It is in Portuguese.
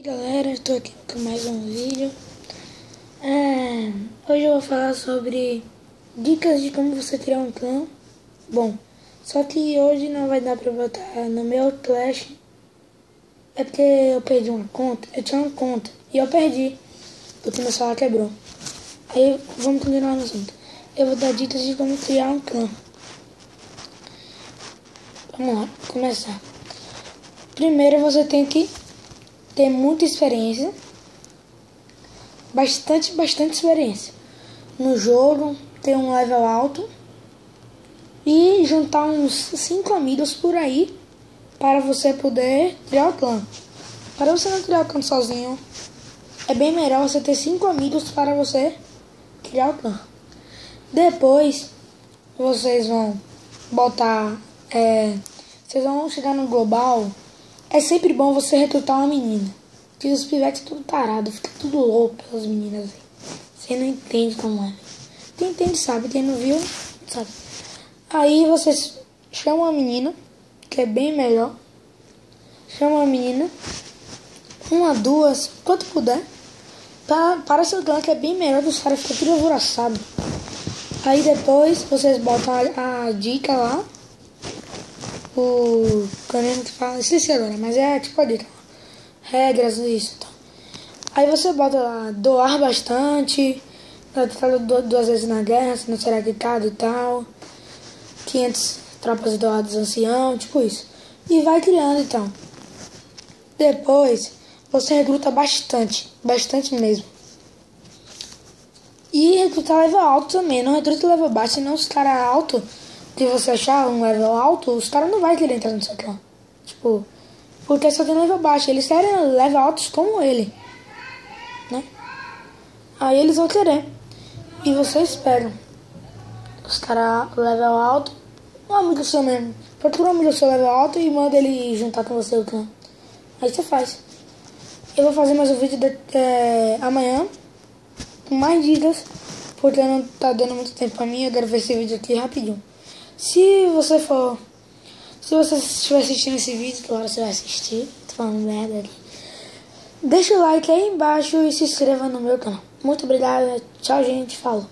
Galera, estou aqui com mais um vídeo. Hoje eu vou falar sobre dicas de como você criar um clã. Bom, só que hoje não vai dar pra botar no meu Clash. É porque eu perdi uma conta. Eu tinha uma conta e eu perdi porque meu celular quebrou. Aí vamos continuar no assunto. Eu vou dar dicas de como criar um clã. Vamos lá, começar. Primeiro você tem que ter muita experiência, bastante experiência no jogo, ter um level alto e juntar uns 5 amigos por aí para você poder criar o clã. Para você não criar o clã sozinho, é bem melhor você ter 5 amigos para você criar o clã. Depois vocês vão botar, vocês vão chegar no global. É sempre bom você recrutar uma menina. Porque os pivetes tudo tarado, fica tudo louco pelas meninas. Você não entende como é. Quem entende sabe, quem não viu sabe. Aí vocês chamam a menina, que é bem melhor. Chama a menina, uma, duas, quanto puder. Para seu clã, que é bem melhor, os caras ficam tudo alvoroçado. Aí depois vocês botam a dica lá. O caneno que fala, esqueci agora, mas é tipo a dica. Regras, isso. Então. Aí você bota lá, doar bastante, duas vezes na guerra, se não será quitado e tal. 500 tropas doadas ancião, tipo isso. E vai criando então. Depois você recruta bastante mesmo. E recrutar level alto também, não recruta level baixo, senão os caras altos, que você achar um level alto, os caras não vão querer entrar no seu clã. Tipo, porque só tem level baixo, eles querem level altos como ele, né? Aí eles vão querer. E você espera os caras level alto, um amigo seu mesmo. Procura um amigo seu level alto e manda ele juntar com você o clã. Aí você faz. Eu vou fazer mais um vídeo amanhã com mais dicas, porque não tá dando muito tempo pra mim. Eu quero ver esse vídeo aqui rapidinho. Se você estiver assistindo esse vídeo, claro, você vai assistir, tô falando merda aqui. Deixa o like aí embaixo e se inscreva no meu canal. Muito obrigado, tchau gente, falou.